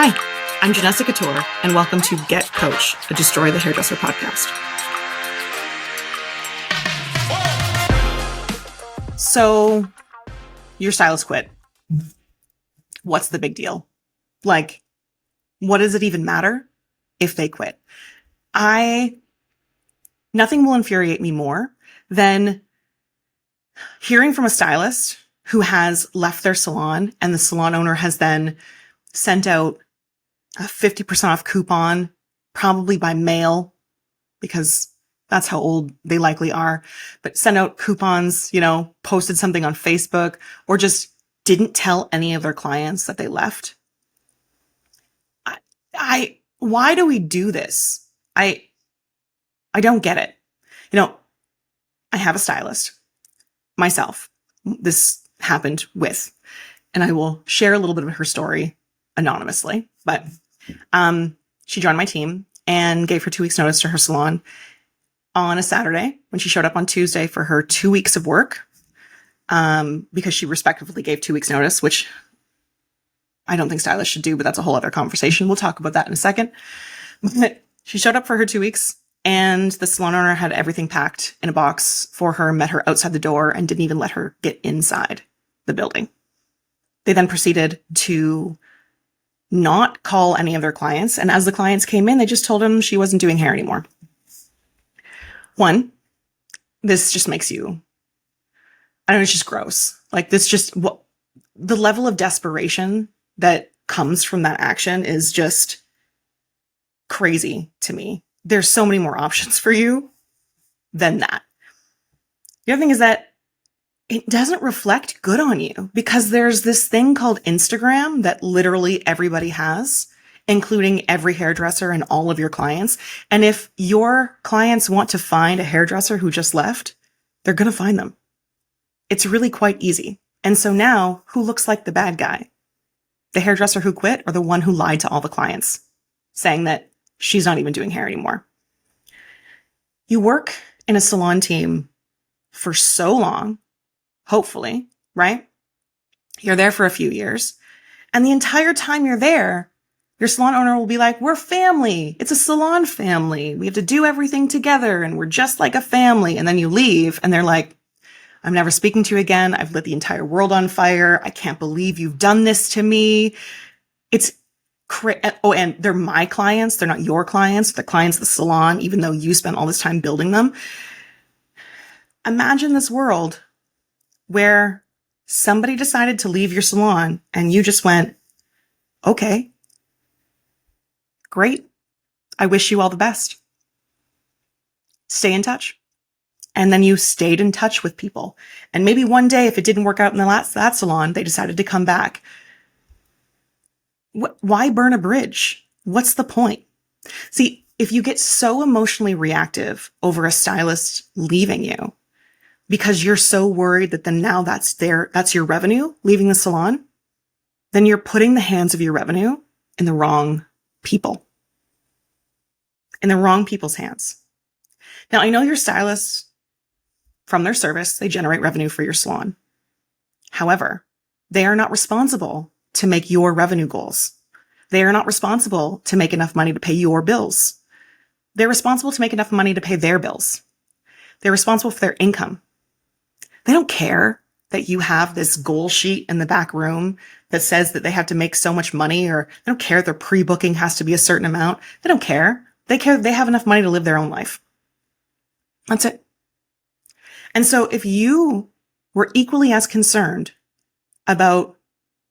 Hi, I'm Jennessa Couture, and welcome to Get Coach, a Destroy the Hairdresser podcast. So, your stylist quit. What's the big deal? Like, what does it even matter if they quit? Nothing will infuriate me more than hearing from a stylist who has left their salon and the salon owner has then sent out a 50% off coupon, probably by mail, because that's how old they likely are, but sent out coupons, posted something on Facebook, or just didn't tell any of their clients that they left. Why do we do this? I don't get it. I have a stylist myself. This happened with, and I will share a little bit of her story anonymously, but she joined my team and gave her 2 weeks notice to her salon on a Saturday when she showed up on Tuesday for her 2 weeks of work, because she respectively gave 2 weeks notice, which I don't think stylists should do, but that's a whole other conversation. We'll talk about that in a second. But she showed up for her 2 weeks and the salon owner had everything packed in a box for her, met her outside the door, and didn't even let her get inside the building. They then proceeded to not call any of their clients. And as the clients came in, they just told them she wasn't doing hair anymore. One, this just makes you, I don't know, it's just gross. Like the level of desperation that comes from that action is just crazy to me. There's so many more options for you than that. The other thing is that it doesn't reflect good on you, because there's this thing called Instagram that literally everybody has, including every hairdresser and all of your clients. And if your clients want to find a hairdresser who just left, they're going to find them. It's really quite easy. And so now, who looks like the bad guy? The hairdresser who quit, or the one who lied to all the clients, saying that she's not even doing hair anymore? You work in a salon team for so long, hopefully, right? You're there for a few years. And the entire time you're there, your salon owner will be like, we're family. It's a salon family. We have to do everything together and we're just like a family. And then you leave and they're like, I'm never speaking to you again. I've lit the entire world on fire. I can't believe you've done this to me. It's oh, and they're my clients. They're not your clients. They're clients of the salon, even though you spent all this time building them. Imagine this world where somebody decided to leave your salon and you just went, okay, great. I wish you all the best. Stay in touch. And then you stayed in touch with people. And maybe one day, if it didn't work out in that salon, they decided to come back. Why burn a bridge? What's the point? See, if you get so emotionally reactive over a stylist leaving you because you're so worried that then now that's your revenue leaving the salon, then you're putting the hands of your revenue in the wrong people, in the wrong people's hands. Now, I know your stylists, from their service, they generate revenue for your salon. However, they are not responsible to make your revenue goals. They are not responsible to make enough money to pay your bills. They're responsible to make enough money to pay their bills. They're responsible for their income. They don't care that you have this goal sheet in the back room that says that they have to make so much money, or they don't care their pre-booking has to be a certain amount. They don't care. They care they have enough money to live their own life. That's it. And so if you were equally as concerned about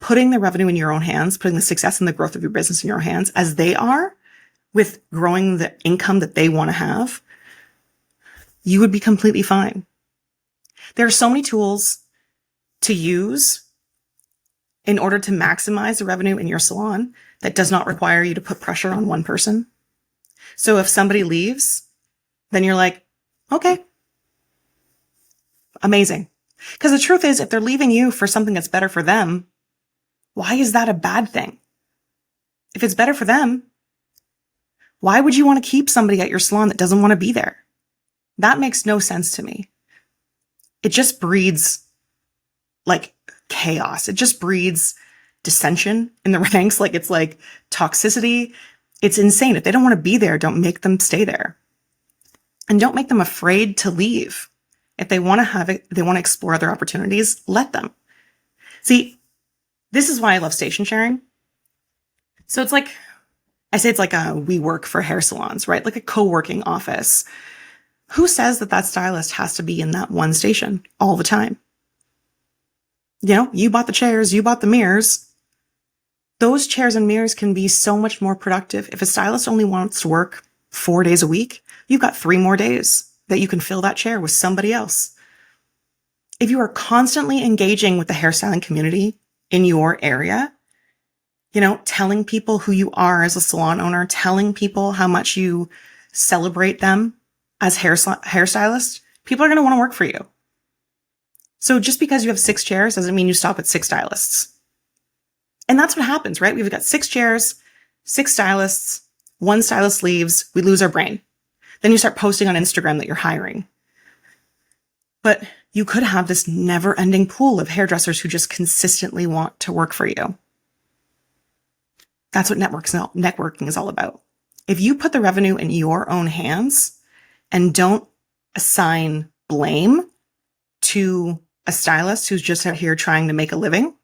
putting the revenue in your own hands, putting the success and the growth of your business in your hands as they are with growing the income that they want to have, you would be completely fine. There are so many tools to use in order to maximize the revenue in your salon that does not require you to put pressure on one person. So if somebody leaves, then you're like, okay, amazing. Because the truth is, if they're leaving you for something that's better for them, why is that a bad thing? If it's better for them, why would you want to keep somebody at your salon that doesn't want to be there? That makes no sense to me. It just breeds like chaos. It just breeds dissension in the ranks. Like it's like toxicity. It's insane. If they don't want to be there, don't make them stay there. And don't make them afraid to leave. If they want to have it, they want to explore other opportunities, let them. See, this is why I love station sharing. So it's like, I say it's like a WeWork for hair salons, right? Like a co-working office. Who says that that stylist has to be in that one station all the time? You know, you bought the chairs, you bought the mirrors. Those chairs and mirrors can be so much more productive. If a stylist only wants to work 4 days a week, you've got 3 more days that you can fill that chair with somebody else. If you are constantly engaging with the hairstyling community in your area, you know, telling people who you are as a salon owner, telling people how much you celebrate them as hairstylists, people are going to want to work for you. So just because you have 6 chairs doesn't mean you stop at 6 stylists. And that's what happens, right? We've got 6 chairs, 6 stylists, 1 stylist leaves, we lose our brain. Then you start posting on Instagram that you're hiring. But you could have this never-ending pool of hairdressers who just consistently want to work for you. That's what networking is all about. If you put the revenue in your own hands and don't assign blame to a stylist who's just out here trying to make a living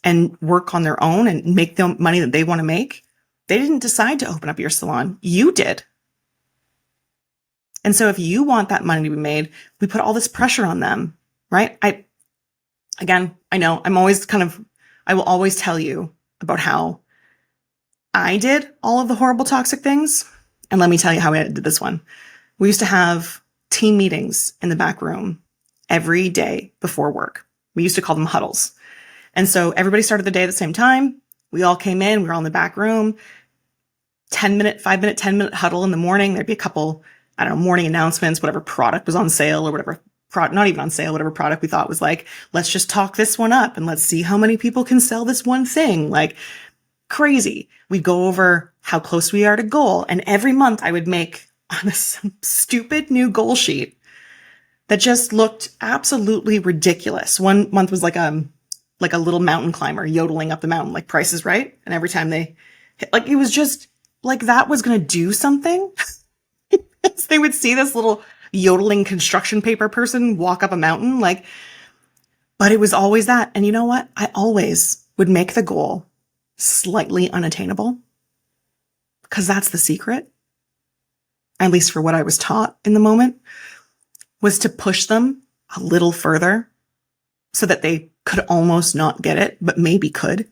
and work on their own and make the money that they want to make, they didn't decide to open up your salon. You did. And so if you want that money to be made, we put all this pressure on them, right? I know I will always tell you about how I did all of the horrible toxic things. And let me tell you how I did this one. We used to have team meetings in the back room every day before work. We used to call them huddles. And so everybody started the day at the same time. We all came in, we were all in the back room, 10-minute, 5-minute, 10-minute huddle in the morning. There'd be a couple, morning announcements, whatever product was on sale or whatever not even on sale, whatever product we thought was like, let's just talk this one up and let's see how many people can sell this one thing. Like crazy. We'd go over how close we are to goal. And every month I would make on this stupid new goal sheet that just looked absolutely ridiculous. One month was like a little mountain climber yodeling up the mountain, like Price is Right. And every time they hit, like, it was just like that was going to do something. They would see this little yodeling construction paper person walk up a mountain, but it was always that. And you know what? I always would make the goal slightly unattainable because that's the secret, at least for what I was taught in the moment, was to push them a little further so that they could almost not get it, but maybe could.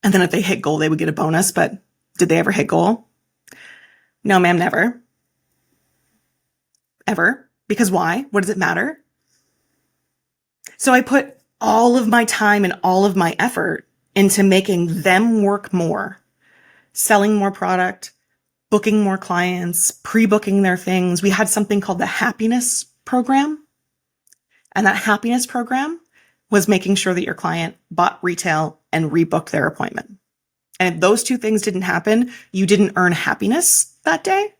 And then if they hit goal, they would get a bonus. But did they ever hit goal? No, ma'am, never. Ever. Because why? What does it matter? So I put all of my time and all of my effort into making them work more, selling more product, booking more clients, pre-booking their things. We had something called the happiness program. And that happiness program was making sure that your client bought retail and rebooked their appointment. And if those 2 things didn't happen, you didn't earn happiness that day.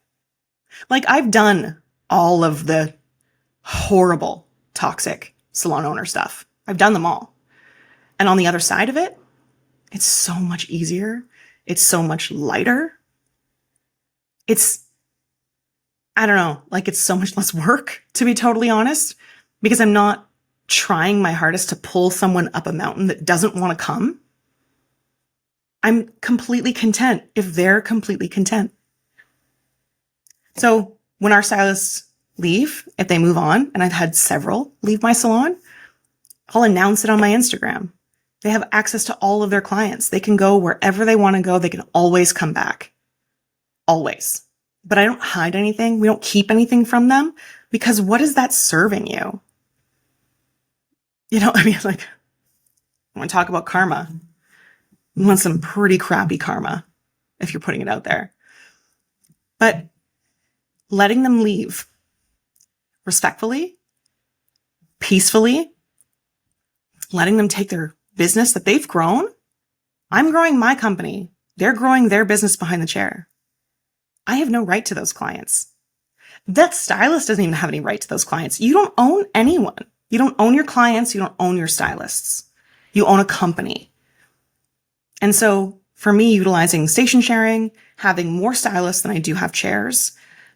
Like I've done all of the horrible, toxic salon owner stuff. I've done them all. And on the other side of it, it's so much easier. It's so much lighter. It's so much less work, to be totally honest, because I'm not trying my hardest to pull someone up a mountain that doesn't want to come. I'm completely content if they're completely content. So when our stylists leave, if they move on, and I've had several leave my salon, I'll announce it on my Instagram. They have access to all of their clients. They can go wherever they want to go. They can always come back. Always. But I don't hide anything. We don't keep anything from them because what is that serving you? I want to talk about karma. You want some pretty crappy karma if you're putting it out there. But letting them leave respectfully, peacefully, letting them take their business that they've grown. I'm growing my company. They're growing their business behind the chair. I have no right to those clients. That stylist doesn't even have any right to those clients. You don't own anyone. You don't own your clients. You don't own your stylists. You own a company. And so for me, utilizing station sharing, having more stylists than I do have chairs,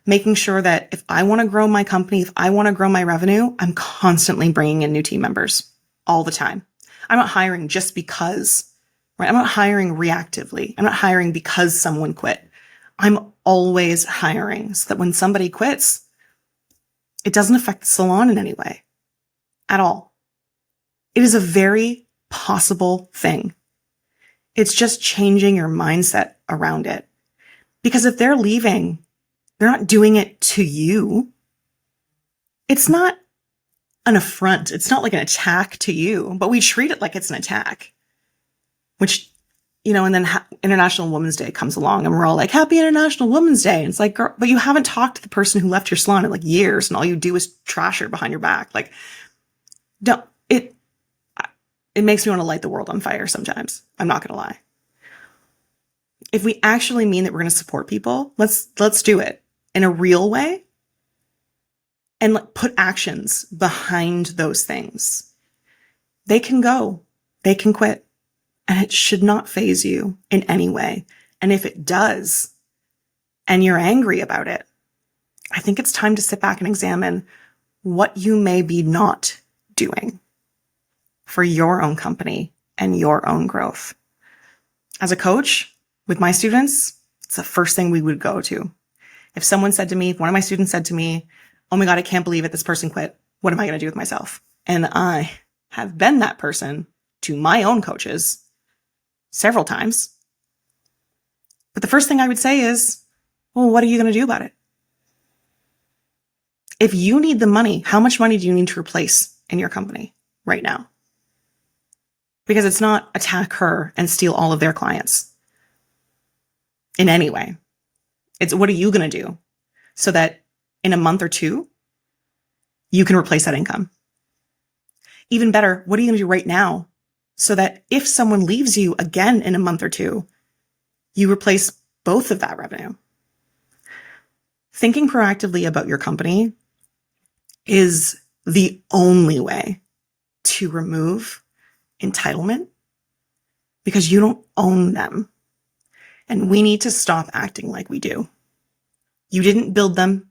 making sure that if I want to grow my company, if I want to grow my revenue, I'm constantly bringing in new team members all the time. I'm not hiring just because, right? I'm not hiring reactively. I'm not hiring because someone quit. I'm always hiring so that when somebody quits, it doesn't affect the salon in any way at all. It is a very possible thing. It's just changing your mindset around it. Because if they're leaving, they're not doing it to you. It's not an affront. It's not like an attack to you, but we treat it like it's an attack, which, and then International Women's Day comes along and we're all like, Happy International Women's Day. And it's like, girl, but you haven't talked to the person who left your salon in like years and all you do is trash her behind your back. Like, it makes me want to light the world on fire sometimes. I'm not going to lie. If we actually mean that we're going to support people, let's do it in a real way and put actions behind those things. They can go, they can quit, and it should not faze you in any way. And if it does, and you're angry about it, I think it's time to sit back and examine what you may be not doing for your own company and your own growth. As a coach with my students, it's the first thing we would go to. If one of my students said to me, oh my God, I can't believe it, this person quit. What am I going to do with myself? And I have been that person to my own coaches several times. But the first thing I would say is, well, what are you going to do about it? If you need the money, how much money do you need to replace in your company right now? Because it's not attack her and steal all of their clients in any way. It's what are you going to do so that in a month or two, you can replace that income? Even better, what are you going to do right now so that if someone leaves you again in a month or two, you replace both of that revenue? Thinking proactively about your company is the only way to remove entitlement because you don't own them. And we need to stop acting like we do. You didn't build them.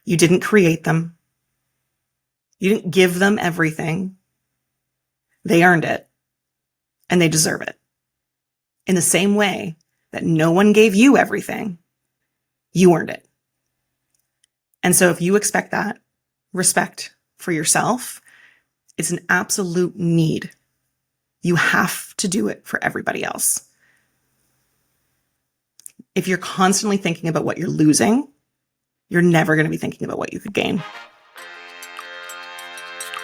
You didn't create them. You didn't give them everything. They earned it and they deserve it. In the same way that no one gave you everything, you earned it. And so if you expect that respect for yourself, it's an absolute need. You have to do it for everybody else. If you're constantly thinking about what you're losing, you're never going to be thinking about what you could gain.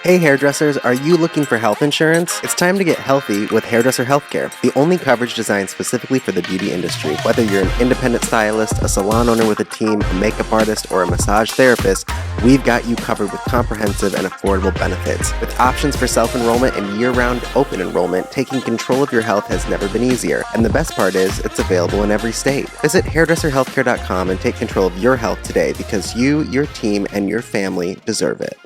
Hey hairdressers, are you looking for health insurance? It's time to get healthy with Hairdresser Healthcare, the only coverage designed specifically for the beauty industry. Whether you're an independent stylist, a salon owner with a team, a makeup artist, or a massage therapist, we've got you covered with comprehensive and affordable benefits. With options for self-enrollment and year-round open enrollment, taking control of your health has never been easier. And the best part is, it's available in every state. Visit hairdresserhealthcare.com and take control of your health today because you, your team, and your family deserve it.